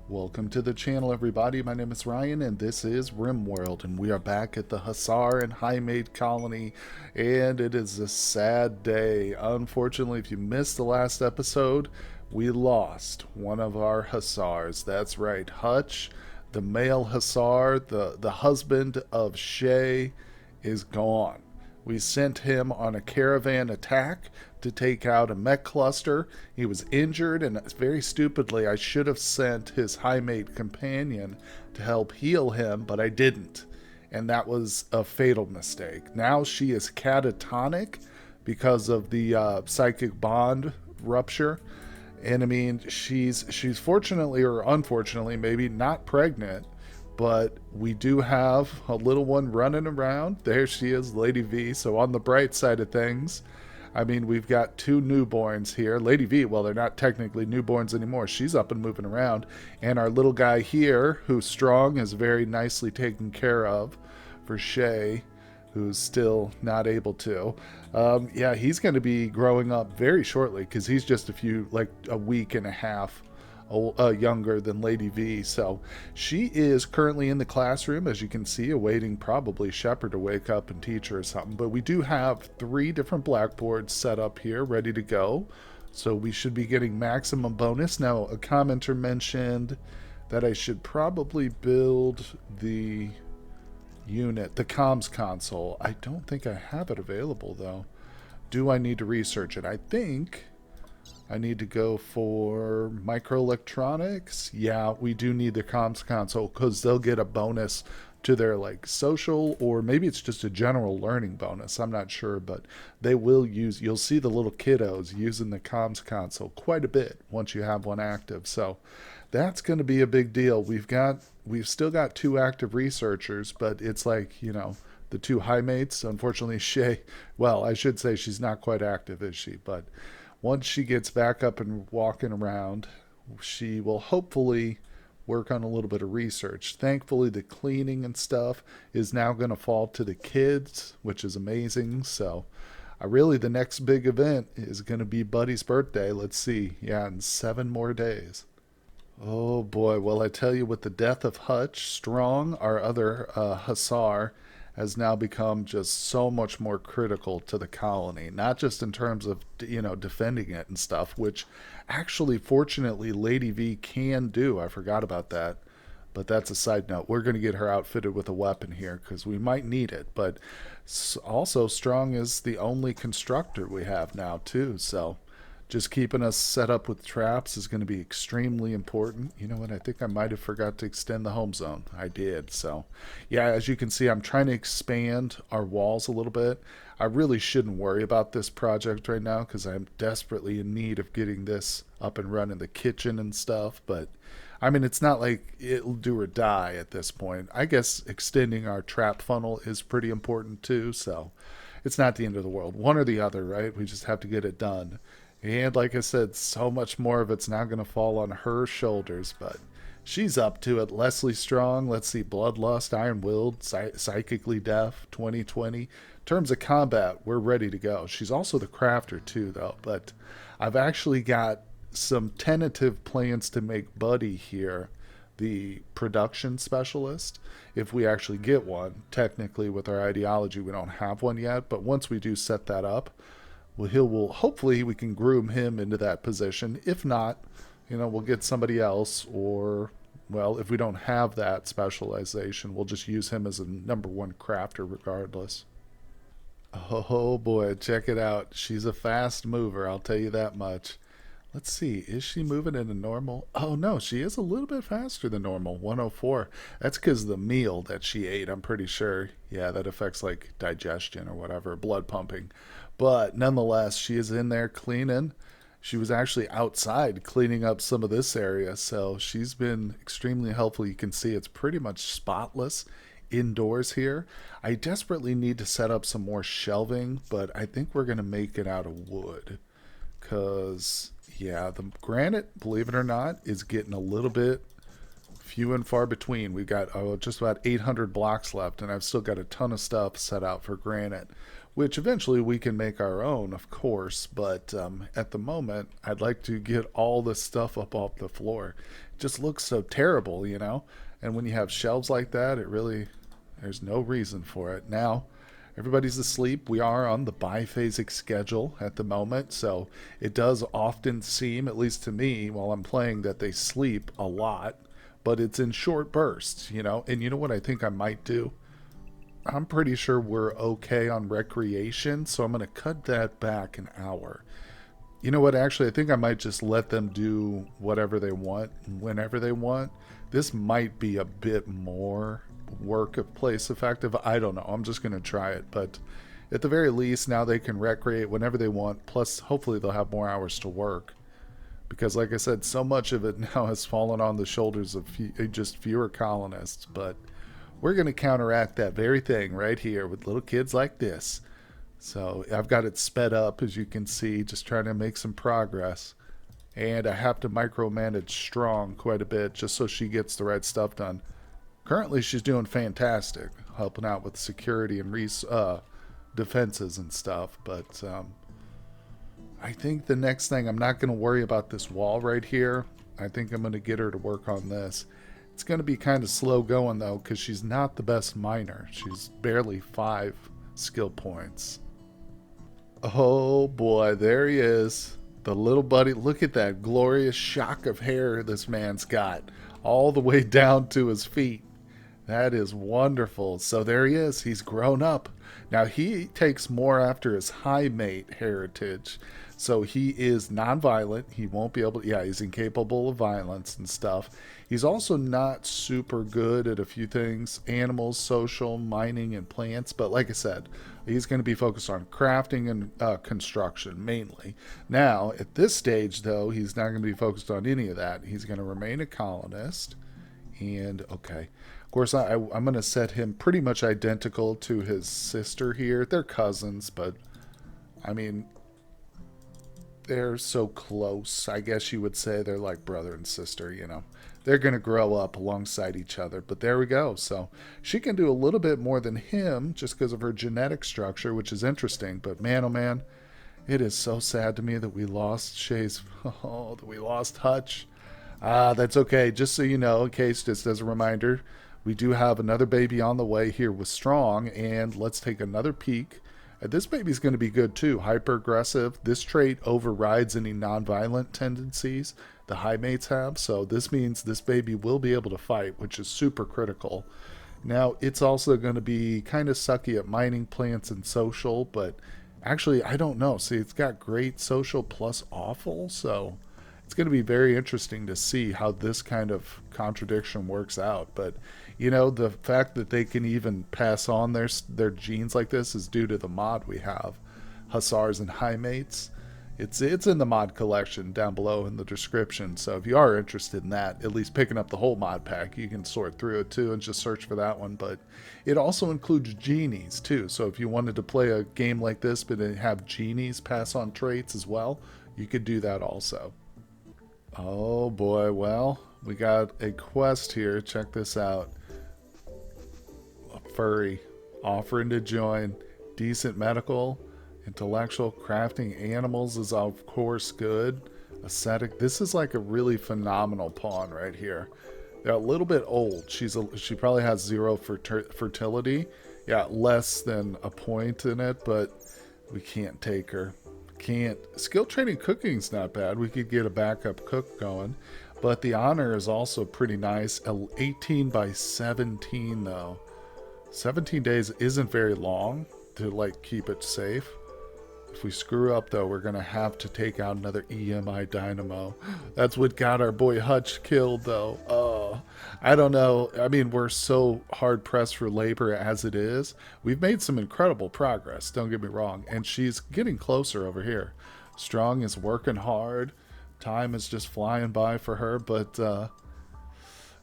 Welcome to the channel, everybody. My name is Ryan, and this is RimWorld, and we are back at the Hussar and Highmate colony, and it is a sad day. Unfortunately, if you missed the last episode, we lost one of our Hussars. That's right, Hutch, the male Hussar, the husband of Shay, is gone. We sent him on a caravan attack to take out a mech cluster. He was injured, and very stupidly, I should have sent his Highmate companion to help heal him, but I didn't. And that was a fatal mistake. Now she is catatonic because of the psychic bond rupture. And I mean, she's fortunately or unfortunately maybe not pregnant, but we do have a little one running around. There she is, Lady V. So on the bright side of things, I mean, we've got two newborns here. Lady V, well, they're not technically newborns anymore. She's up and moving around. And our little guy here, who's strong, is very nicely taken care of for Shay, who's still not able to. Yeah, he's going to be growing up very shortly because he's just like a week and a half younger than Lady V. So she is currently in the classroom, as you can see, awaiting probably Shepherd to wake up and teach her or something. But we do have 3 different blackboards set up here, ready to go. So we should be getting maximum bonus. Now, a commenter mentioned that I should probably build the the comms console. I don't think I have it available, though. Do I need to research it? I think I need to go for microelectronics. Yeah, we do need the comms console because they'll get a bonus to their like social, or maybe it's just a general learning bonus. I'm not sure, but they will use, you'll see the little kiddos using the comms console quite a bit once you have one active. So that's going to be a big deal. We've still got 2 active researchers, but it's like, the 2 high mates. Unfortunately, Shay, well, I should say she's not quite active, is she? But once she gets back up and walking around, she will hopefully work on a little bit of research. Thankfully, the cleaning and stuff is now going to fall to the kids, which is amazing. So, really, the next big event is going to be Buddy's birthday. Let's see. Yeah, in 7 more days. Oh boy. Well, I tell you, with the death of Hutch, Strong, our other Hussar, has now become just so much more critical to the colony, not just in terms of, defending it and stuff, which actually, fortunately, Lady V can do. I forgot about that. But that's a side note. We're going to get her outfitted with a weapon here because we might need it. But also, Strong is the only constructor we have now, too. So just keeping us set up with traps is going to be extremely important. You know what? I think I might have forgot to extend the home zone. I did. So, yeah, as you can see, I'm trying to expand our walls a little bit. I really shouldn't worry about this project right now because I'm desperately in need of getting this up and running, the kitchen and stuff. But, I mean, it's not like it'll do or die at this point. I guess extending our trap funnel is pretty important too. So, it's not the end of the world. One or the other, right? We just have to get it done. And like I said, so much more of it's now going to fall on her shoulders, but she's up to it. Leslie Strong, let's see, Bloodlust, Iron Willed, Psychically Deaf, 2020. In terms of combat, we're ready to go. She's also the crafter too, though, but I've actually got some tentative plans to make Buddy here the production specialist if we actually get one. Technically, with our ideology, we don't have one yet, but once we do set that up, will hopefully we can groom him into that position. If not, we'll get somebody else, or well, if we don't have that specialization, we'll just use him as a #1 crafter regardless. Oh boy, check it out. She's a fast mover, I'll tell you that much. Let's see, is she moving in a normal? Oh no, she is a little bit faster than normal, 104. That's because of the meal that she ate, I'm pretty sure. Yeah, that affects like digestion or whatever, blood pumping. But nonetheless, she is in there cleaning. She was actually outside cleaning up some of this area, so she's been extremely helpful. You can see it's pretty much spotless indoors here. I desperately need to set up some more shelving, but I think we're going to make it out of wood. Because, yeah, the granite, believe it or not, is getting a little bit few and far between. We've got just about 800 blocks left, and I've still got a ton of stuff set out for granite, which eventually we can make our own, of course. But at the moment, I'd like to get all this stuff up off the floor. just looks so terrible, you know? And when you have shelves like that, there's no reason for it. Now, everybody's asleep. We are on the biphasic schedule at the moment, so it does often seem, at least to me, while I'm playing, that they sleep a lot, but it's in short bursts, you know? And you know what I think I might do? I'm pretty sure we're okay on recreation, so I'm going to cut that back an hour. You know what? Actually, I think I might just let them do whatever they want whenever they want. This might be a bit more workplace effective. I don't know. I'm just going to try it. But at the very least, now they can recreate whenever they want. Plus, hopefully, they'll have more hours to work. Because, like I said, so much of it now has fallen on the shoulders of just fewer colonists. But we're going to counteract that very thing right here with little kids like this. So I've got it sped up, as you can see, just trying to make some progress. And I have to micromanage Strong quite a bit just so she gets the right stuff done. Currently, she's doing fantastic, helping out with security and defenses and stuff. But I think the next thing, I'm not going to worry about this wall right here. I think I'm going to get her to work on this. It's going to be kind of slow going, though, because she's not the best miner. She's barely 5 skill points. Oh boy, there he is. The little buddy. Look at that glorious shock of hair this man's got. All the way down to his feet. That is wonderful. So there he is. He's grown up. Now he takes more after his Highmate heritage. So he is non-violent. He won't be able to, yeah, he's incapable of violence and stuff. He's also not super good at a few things. Animals, social, mining, and plants. But like I said, he's going to be focused on crafting and construction mainly. Now, at this stage, though, he's not going to be focused on any of that. He's going to remain a colonist. And, okay. Of course, I'm going to set him pretty much identical to his sister here. They're cousins, but, I mean, they're so close. I guess you would say they're like brother and sister, you know. They're going to grow up alongside each other. But there we go. So she can do a little bit more than him just because of her genetic structure, which is interesting. But man, oh man, it is so sad to me that we lost that we lost Hutch. That's okay. Just so you know, in case, just as a reminder, we do have another baby on the way here with Strong. And let's take another peek. This baby's going to be good too. Hyper aggressive. This trait overrides any non-violent tendencies the Highmates have. So this means this baby will be able to fight, which is super critical. Now, it's also going to be kind of sucky at mining, plants, and social. But actually, I don't know. See, it's got great social plus awful. So it's going to be very interesting to see how this kind of contradiction works out. But you know, the fact that they can even pass on their genes like this is due to the mod we have, Hussars and Highmates. It's in the mod collection down below in the description. So if you are interested in that, at least picking up the whole mod pack, you can sort through it too and just search for that one. But it also includes genies too. So if you wanted to play a game like this but have genies pass on traits as well, you could do that also. Oh boy, well, we got a quest here. Check this out. Furry offering to join. Decent medical, intellectual, crafting animals is of course good. Ascetic. This is like a really phenomenal pawn right here. They're a little bit old. She probably has 0 fertility. Yeah, less than a point in it, but we can't take her. Can't. Skill training cooking's not bad. We could get a backup cook going. But the honor is also pretty nice. 18 by 17 though. 17 days isn't very long to like keep it safe. If we screw up though, we're gonna have to take out another EMI dynamo. That's what got our boy Hutch killed though. I don't know. I mean, we're so hard pressed for labor as it is. We've made some incredible progress, don't get me wrong, and she's getting closer over here. Strong is working hard. Time is just flying by for her, but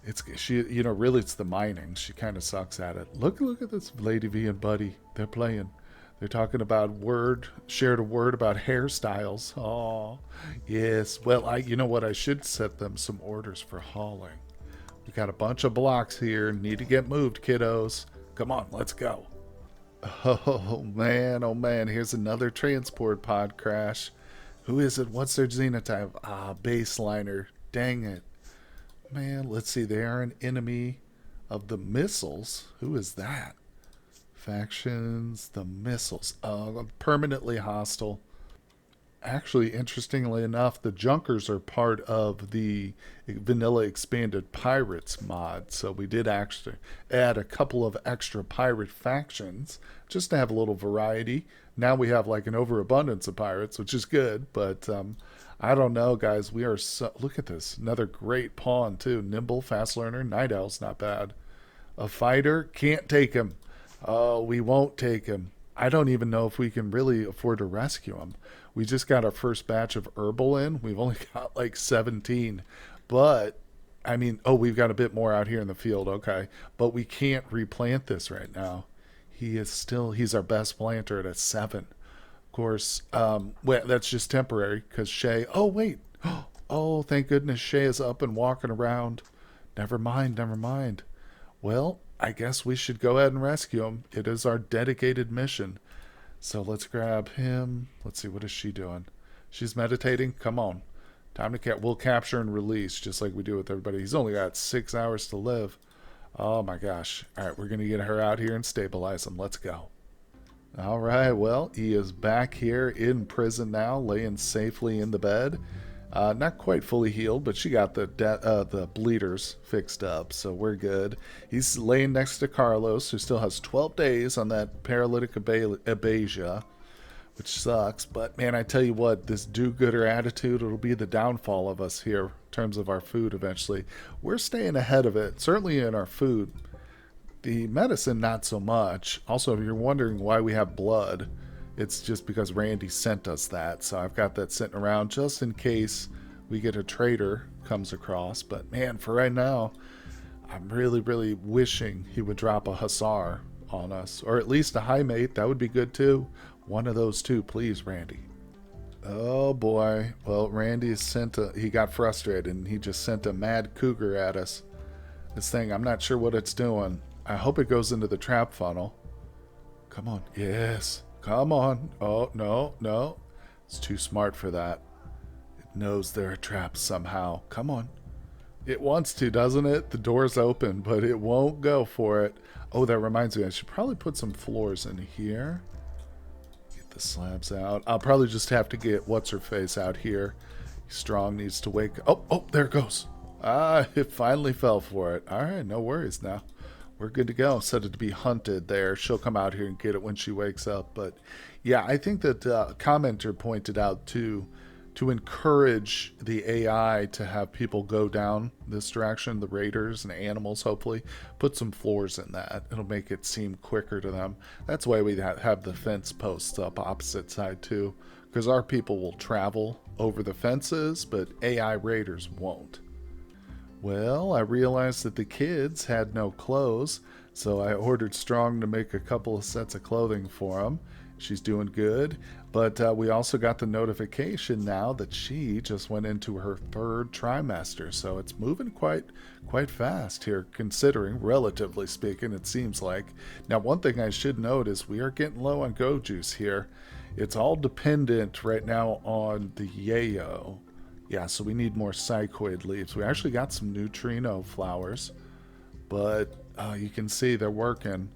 really it's the mining. She kind of sucks at it. Look at this Lady V and Buddy. They're playing. They're talking about shared a word about hairstyles. Oh, yes. Well, you know what? I should set them some orders for hauling. We got a bunch of blocks here. Need to get moved, kiddos. Come on, let's go. Oh man. Here's another transport pod crash. Who is it? What's their xenotype? Baseliner. Dang it. Man, let's see. They are an enemy of the missiles. Who is that? Factions, the missiles. Permanently hostile. Actually, interestingly enough, the Junkers are part of the Vanilla Expanded Pirates mod. So we did actually add a couple of extra pirate factions just to have a little variety. Now we have like an overabundance of pirates, which is good. But I don't know, guys. We are so. Look at this. Another great pawn, too. Nimble, fast learner. Night Owl's not bad. A fighter. Can't take him. Oh, we won't take him. I don't even know if we can really afford to rescue him. We just got our first batch of herbal in. We've only got like 17. But, I mean, oh, we've got a bit more out here in the field. Okay. But we can't replant this right now. He's our best planter at a 7. Of course, well, that's just temporary because Shay, oh, wait. Oh, thank goodness Shay is up and walking around. Never mind, never mind. Well, I guess we should go ahead and rescue him. It is our dedicated mission. So let's grab him. Let's see, what is she doing? She's meditating. Come on. Time to we'll capture and release just like we do with everybody. He's only got 6 hours to live. Oh my gosh. All right, we're going to get her out here and stabilize him. Let's go. All right, well, he is back here in prison now, laying safely in the bed. Not quite fully healed, but she got the bleeders fixed up, so we're good. He's laying next to Carlos, who still has 12 days on that paralytic abasia, which sucks. But, man, I tell you what, this do-gooder attitude, it'll be the downfall of us here in terms of our food eventually. We're staying ahead of it, certainly in our food. The medicine, not so much. Also, if you're wondering why we have blood, it's just because Randy sent us that. So I've got that sitting around just in case we get a trader comes across. But man, for right now, I'm really, really wishing he would drop a Hussar on us. Or at least a Highmate. That would be good too. One of those two, please, Randy. Oh boy. Well, Randy he got frustrated and he just sent a mad cougar at us. This thing, I'm not sure what it's doing. I hope it goes into the trap funnel. Come on. Yes. Come on. Oh, no, no. It's too smart for that. It knows there are traps somehow. Come on. It wants to, doesn't it? The door's open, but it won't go for it. Oh, that reminds me. I should probably put some floors in here. Get the slabs out. I'll probably just have to get what's-her-face out here. Strong needs to wake up. Oh, there it goes. Ah, it finally fell for it. All right, no worries now. We're good to go. Set it to be hunted there. She'll come out here and get it when she wakes up. But yeah, I think that commenter pointed out to encourage the AI to have people go down this direction, the raiders and animals, hopefully. Put some floors in that. It'll make it seem quicker to them. That's why we have the fence posts up opposite side too. Because our people will travel over the fences, but AI raiders won't. Well, I realized that the kids had no clothes, so I ordered Strong to make a couple of sets of clothing for them. She's doing good, but we also got the notification now that she just went into her 3rd trimester, so it's moving quite fast here, considering, relatively speaking, it seems like. Now, one thing I should note is we are getting low on go juice here. It's all dependent right now on the yayo. Yeah, so we need more psychoid leaves. We actually got some neutrino flowers, but you can see they're working.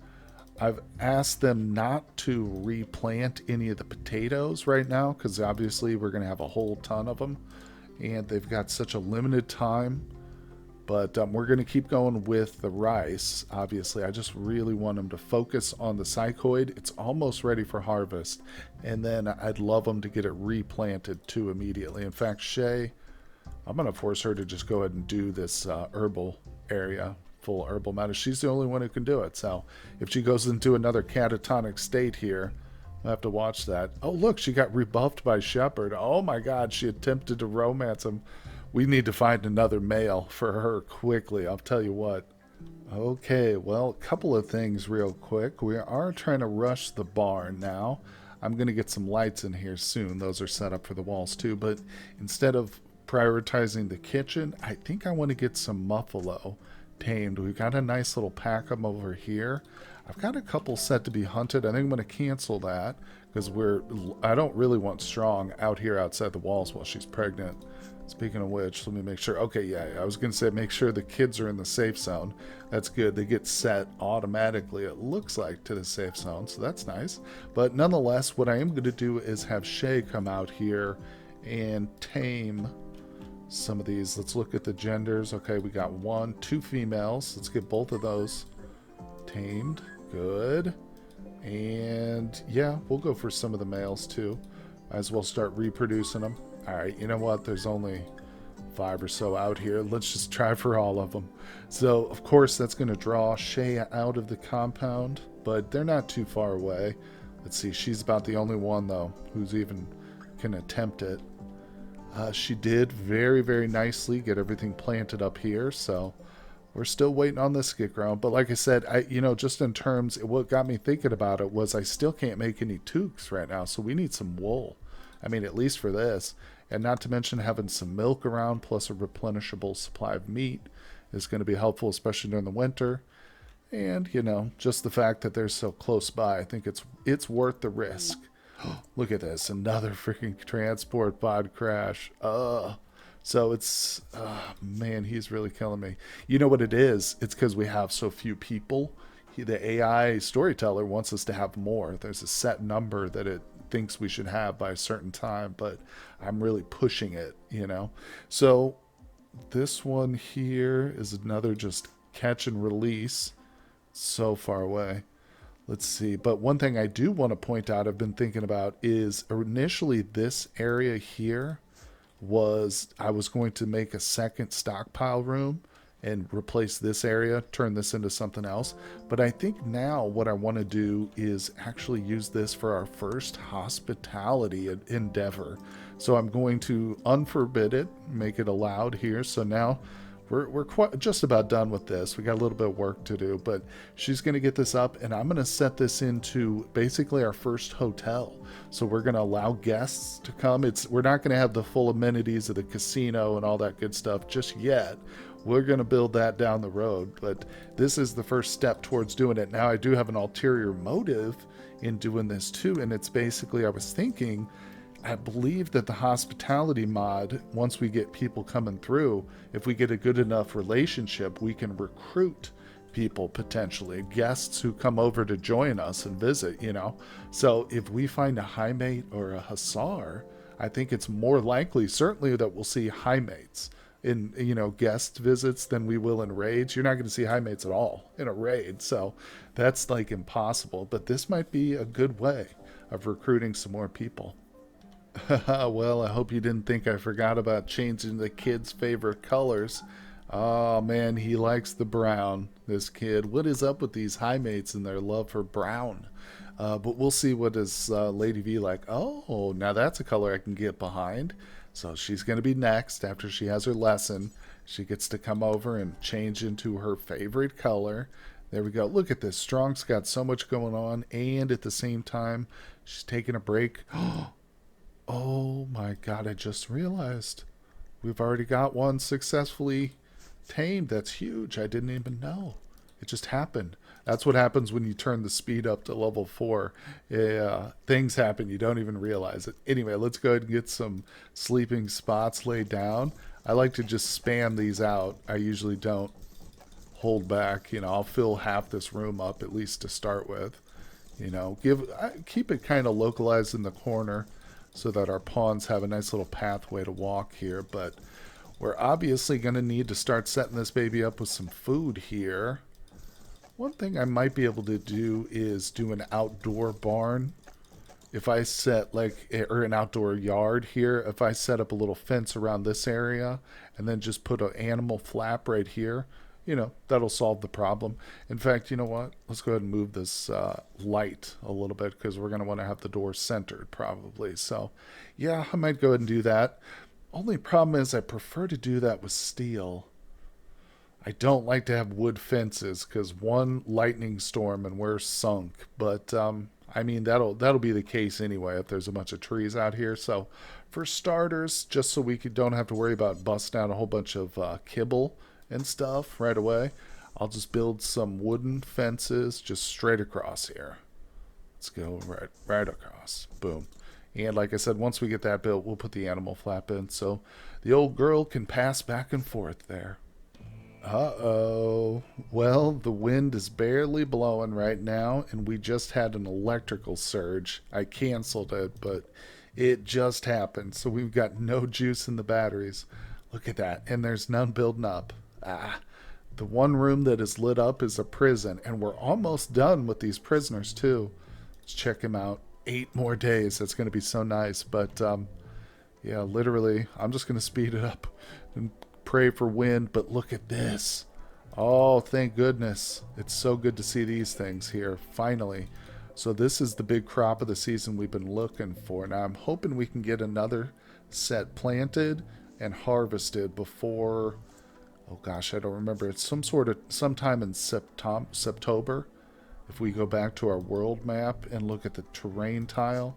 I've asked them not to replant any of the potatoes right now because obviously we're going to have a whole ton of them, and they've got such a limited time. But we're going to keep going with the rice, obviously. I just really want them to focus on the psychoid. It's almost ready for harvest. And then I'd love them to get it replanted too immediately. In fact, Shay, I'm going to force her to just go ahead and do this herbal area, full herbal matter. She's the only one who can do it. So if she goes into another catatonic state here, I'll have to watch that. Oh, look, she got rebuffed by Shepard. Oh my God, she attempted to romance him. We need to find another male for her quickly, I'll tell you what. Okay, well, a couple of things real quick. We are trying to rush the barn now. I'm going to get some lights in here soon. Those are set up for the walls too. But instead of prioritizing the kitchen, I think I want to get some muffalo tamed. We've got a nice little pack of them over here. I've got a couple set to be hunted. I think I'm going to cancel that because I don't really want Strong out here outside the walls while she's pregnant. Speaking of which, let me make sure. Okay, yeah, I was going to say make sure the kids are in the safe zone. That's good. They get set automatically, it looks like, to the safe zone, so that's nice. But nonetheless, what I am going to do is have Shay come out here and tame some of these. Let's look at the genders. Okay, we got one, two females. Let's get both of those tamed. Good. And yeah, we'll go for some of the males too. Might as well start reproducing them. Alright, you know what? There's only 5 or so out here. Let's just try for all of them. So, of course, that's going to draw Shay out of the compound, but they're not too far away. Let's see, she's about the only one, though, who's even can attempt it. She did very, very nicely get everything planted up here, so we're still waiting on this to get grown. But like I said, just in terms, what got me thinking about it was I still can't make any toques right now, so we need some wool. I mean, at least for this. And not to mention having some milk around plus a replenishable supply of meat is going to be helpful, especially during the winter. And, just the fact that they're so close by, I think it's worth the risk. Look at this, another freaking transport pod crash. So it's, man, he's really killing me. You know what it is? It's because we have so few people. The AI storyteller wants us to have more. There's a set number that it thinks we should have by a certain time, but I'm really pushing it, So this one here is another just catch and release. So far away. Let's see. But one thing I do want to point out, I've been thinking about, is initially this area here I was going to make a second stockpile room and replace this area, turn this into something else. But I think now what I want to do is actually use this for our first hospitality endeavor. So I'm going to unforbid it, make it allowed here. So now we're just about done with this. We got a little bit of work to do, but she's going to get this up, and I'm going to set this into basically our first hotel. So we're going to allow guests to come. We're not going to have the full amenities of the casino and all that good stuff just yet. We're going to build that down the road, but this is the first step towards doing it. Now, I do have an ulterior motive in doing this too, and it's basically, I was thinking, I believe that the hospitality mod, once we get people coming through, if we get a good enough relationship, we can recruit people, potentially guests who come over to join us and visit, So if we find a Highmate or a Hussar, I think it's more likely, certainly, that we'll see Highmates in, guest visits than we will in raids. You're not going to see Highmates at all in a raid, so that's like impossible. But this might be a good way of recruiting some more people. Well, I hope you didn't think I forgot about changing the kid's favorite colors. Oh man, he likes the brown, this kid. What is up with these Highmates and their love for brown? But we'll see what is Lady V like. Oh, now that's a color I can get behind. So she's going to be next after she has her lesson. She gets to come over and change into her favorite color. There we go. Look at this. Strong's got so much going on, and at the same time, she's taking a break. Oh my god, I just realized we've already got one successfully tamed. That's huge. I didn't even know. It just happened. That's what happens when you turn the speed up to level 4. Yeah, things happen. You don't even realize it. Anyway, let's go ahead and get some sleeping spots laid down. I like to just spam these out. I usually don't hold back. I'll fill half this room up at least to start with. Keep it kind of localized in the corner so that our pawns have a nice little pathway to walk here. But we're obviously going to need to start setting this baby up with some food here. One thing I might be able to do is do an outdoor barn. If I set or an outdoor yard here, if I set up a little fence around this area and then just put an animal flap right here, that'll solve the problem. In fact, you know what? Let's go ahead and move this light a little bit because we're going to want to have the door centered probably. So, yeah, I might go ahead and do that. Only problem is I prefer to do that with steel. I don't like to have wood fences because one lightning storm and we're sunk. But, I mean, that'll be the case anyway if there's a bunch of trees out here. So, for starters, just so we don't have to worry about busting out a whole bunch of kibble and stuff right away, I'll just build some wooden fences just straight across here. Let's go right across. Boom. And like I said, once we get that built, we'll put the animal flap in so the old girl can pass back and forth there. Uh-oh. Well, the wind is barely blowing right now, and we just had an electrical surge. I canceled it, but it just happened, so we've got no juice in the batteries. Look at that, and there's none building up. Ah, the one room that is lit up is a prison, and we're almost done with these prisoners, too. Let's check him out. 8 more days. That's going to be so nice, but yeah, literally, I'm just going to speed it up and pray for wind, but look at this. Oh, thank goodness. It's so good to see these things here, finally. So this is the big crop of the season we've been looking for. Now I'm hoping we can get another set planted and harvested before, oh gosh, I don't remember. It's sometime in September. If we go back to our world map and look at the terrain tile,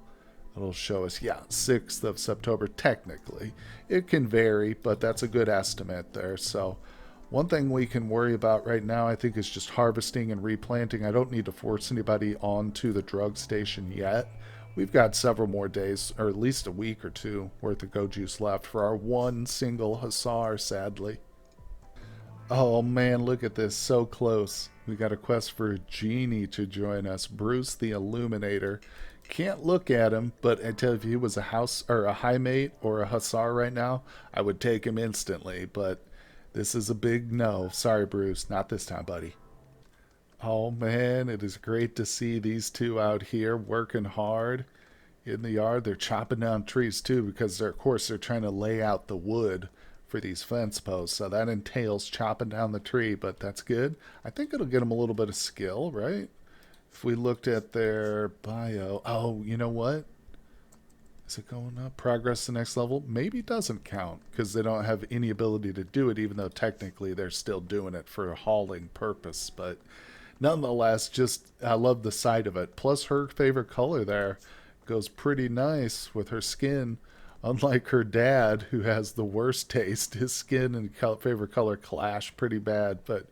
it'll show us, yeah, 6th of September technically. It can vary, but that's a good estimate there. So one thing we can worry about right now, I think, is just harvesting and replanting. I don't need to force anybody onto the drug station yet. We've got several more days, or at least a week or two worth of go juice left for our one single Hussar, sadly. Oh man, look at this, so close. We got a quest for Genie to join us, Bruce the Illuminator. Can't look at him, but I tell you, if he was a house or a Highmate or a Hussar right now, I would take him instantly. But this is a big no. Sorry, Bruce, not this time, buddy. Oh man, it is great to see these two out here working hard in the yard. They're chopping down trees too because of course they're trying to lay out the wood for these fence posts. So that entails chopping down the tree, but that's good. I think it'll get them a little bit of skill, right? If we looked at their bio, oh, you know what? Is it going up? Progress to the next level? Maybe it doesn't count because they don't have any ability to do it, even though technically they're still doing it for a hauling purpose. But nonetheless, just I love the sight of it. Plus, her favorite color there goes pretty nice with her skin. Unlike her dad, who has the worst taste, his skin and favorite color clash pretty bad. But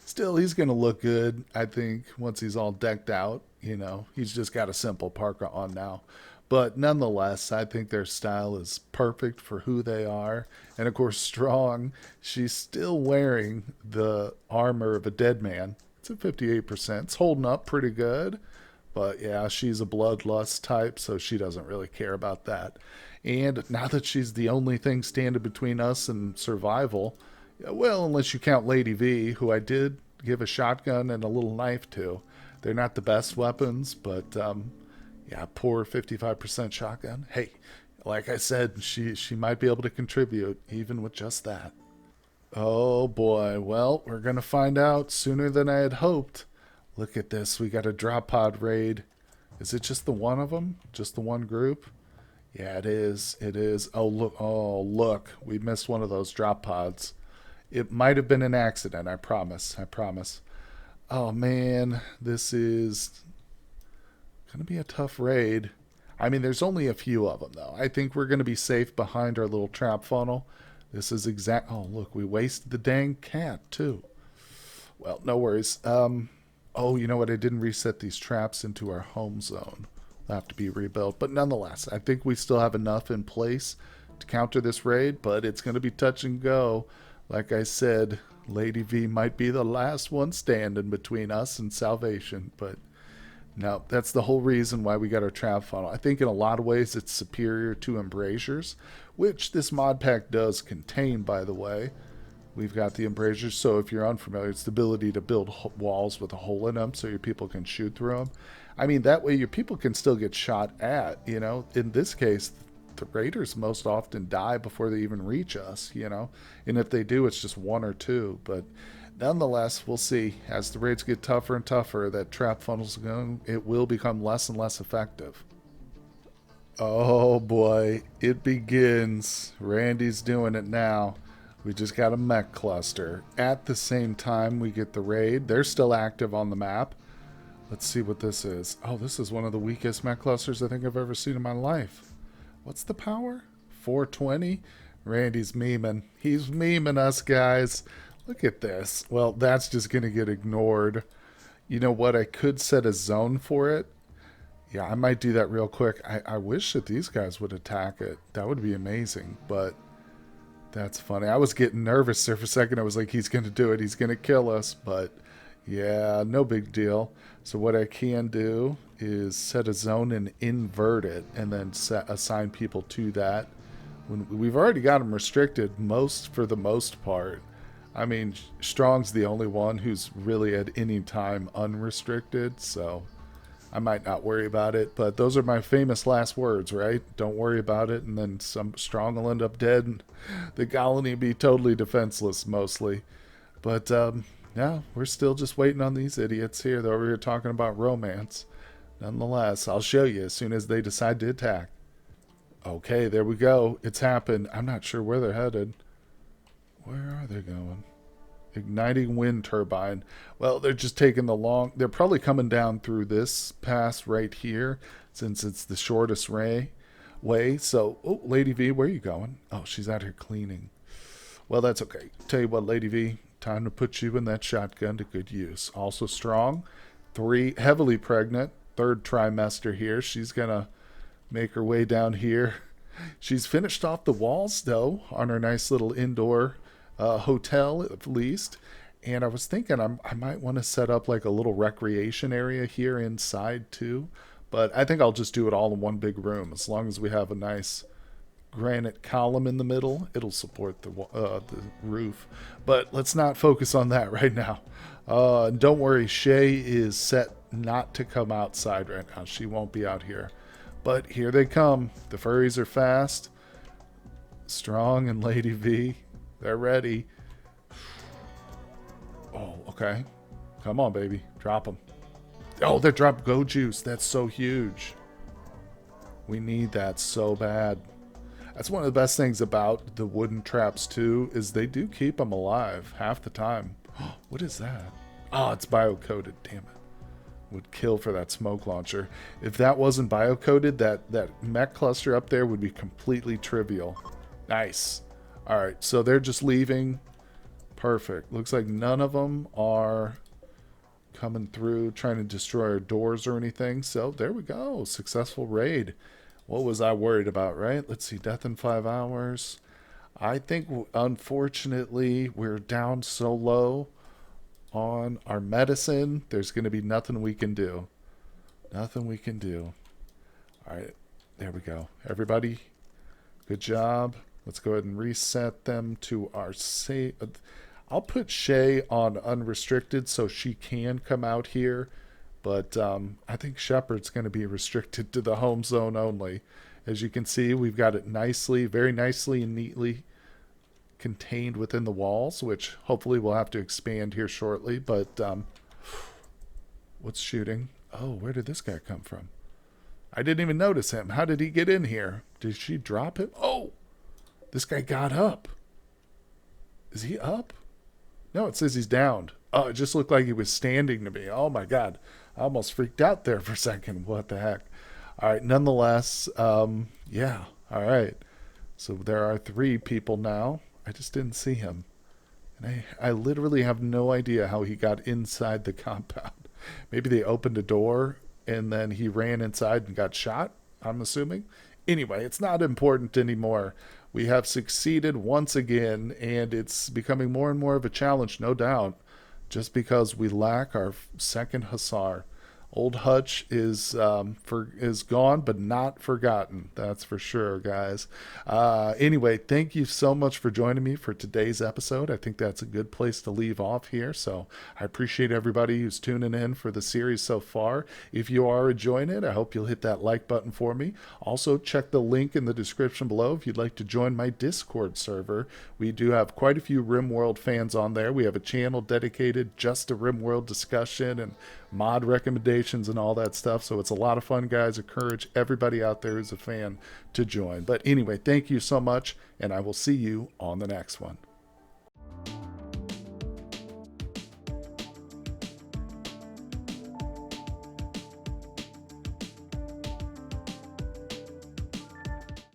still, he's going to look good, I think, once he's all decked out. You know, he's just got a simple parka on now. But nonetheless, I think their style is perfect for who they are. And of course, Strong, she's still wearing the armor of a dead man. It's at 58%. It's holding up pretty good. But yeah, she's a bloodlust type, so she doesn't really care about that. And now that she's the only thing standing between us and survival, well, unless you count Lady V, who I did give a shotgun and a little knife to. They're not the best weapons, but yeah, poor 55% shotgun. Hey, like I said, she might be able to contribute even with just that. Oh boy, well, we're going to find out sooner than I had hoped. Look at this, we got a drop pod raid. Is it just the one of them? Just the one group? Yeah, it is. It is. Oh, look. We missed one of those drop pods. It might have been an accident, I promise. I promise. Oh, man. This is going to be a tough raid. I mean, there's only a few of them, though. I think we're going to be safe behind our little trap funnel. This is exact. Oh, look. We wasted the dang cat, too. Well, no worries. Oh, you know what? I didn't reset these traps into our home zone. They'll have to be rebuilt. But nonetheless, I think we still have enough in place to counter this raid, but it's going to be touch and go. Like I said, Lady V might be the last one standing between us and salvation, but no, that's the whole reason why we got our trap funnel. I think in a lot of ways it's superior to embrasures, which this mod pack does contain, by the way. We've got the embrasures, so if you're unfamiliar, it's the ability to build walls with a hole in them so your people can shoot through them. I mean, that way your people can still get shot at, you know. In this case, the raiders most often die before they even reach us, you know. And if they do, it's just one or two. But nonetheless, we'll see. As the raids get tougher and tougher, that trap funnel's going, it will become less and less effective. Oh boy, it begins. Randy's doing it now. We just got a mech cluster. At the same time we get the raid. They're still active on the map. Let's see what this is. Oh, this is one of the weakest mech clusters I think I've ever seen in my life. What's the power? 420? Randy's memeing. He's memeing us, guys. Look at this. Well, that's just going to get ignored. You know what? I could set a zone for it. Yeah, I might do that real quick. I wish that these guys would attack it. That would be amazing. But that's funny. I was getting nervous there for a second. I was like, he's going to do it. He's going to kill us. But yeah, no big deal. So what I can do is set a zone and invert it and then assign people to that. We've already got them restricted for the most part. I mean, Strong's the only one who's really at any time unrestricted, so I might not worry about it. But those are my famous last words, right? Don't worry about it, and then some Strong will end up dead, and the colony will be totally defenseless mostly. But yeah, we're still just waiting on these idiots here. They're over here talking about romance. Nonetheless, I'll show you as soon as they decide to attack. Okay, there we go. It's happened. I'm not sure where they're headed. Where are they going? Igniting wind turbine. Well, they're just taking they're probably coming down through this pass right here since it's the shortest way. So, oh, Lady V, where are you going? Oh, she's out here cleaning. Well, that's okay. Tell you what, Lady V, time to put you in that shotgun to good use. Also strong. 3, heavily pregnant. 3rd trimester here. She's going to make her way down here. She's finished off the walls, though, on her nice little indoor hotel, at least. And I was thinking I might want to set up like a little recreation area here inside, too. But I think I'll just do it all in one big room. As long as we have a nice granite column in the middle, it'll support the roof. But let's not focus on that right now. Don't worry, Shay is set not to come outside right now. She won't be out here. But here they come. The furries are fast. Strong and Lady V, they're ready. Oh, okay. Come on, baby. Drop them. Oh, they're drop go juice. That's so huge. We need that so bad. That's one of the best things about the wooden traps, too, is they do keep them alive half the time. What is that? Oh, it's bio-coated. Damn it. Would kill for that smoke launcher. If that wasn't bio-coated, that mech cluster up there would be completely trivial. Nice. All right, so they're just leaving. Perfect. Looks like none of them are coming through trying to destroy our doors or anything. So there we go. Successful raid. What was I worried about, right? Let's see. Death in 5 hours. I think, unfortunately, we're down so low on our medicine, there's going to be nothing we can do. Nothing we can do. All right, there we go. Everybody, good job. Let's go ahead and reset them to our safe. I'll put Shay on unrestricted so she can come out here, but I think Shepard's going to be restricted to the home zone only. As you can see, we've got it nicely, very nicely and neatly contained within the walls, which hopefully we'll have to expand here shortly. But what's shooting? Oh, where did this guy come from? I didn't even notice him. How did he get in here? Did she drop him? Oh, this guy got up. Is he up? No, it says he's downed. Oh, it just looked like he was standing to me. Oh my God, I almost freaked out there for a second. What the heck? All right, nonetheless, yeah, all right. So there are 3 people now. I just didn't see him. And I literally have no idea how he got inside the compound. Maybe they opened a door and then he ran inside and got shot, I'm assuming. Anyway, it's not important anymore. We have succeeded once again, and it's becoming more and more of a challenge, no doubt, just because we lack our 2nd Hussar. Old Hutch is gone, but not forgotten. That's for sure, guys. Anyway, thank you so much for joining me for today's episode. I think that's a good place to leave off here. So I appreciate everybody who's tuning in for the series so far. If you are enjoying it, I hope you'll hit that like button for me. Also, check the link in the description below if you'd like to join my Discord server. We do have quite a few RimWorld fans on there. We have a channel dedicated just to RimWorld discussion and mod recommendations and all that stuff. So it's a lot of fun, guys. Encourage everybody out there who's a fan to join. But anyway, thank you so much, and I will see you on the next one.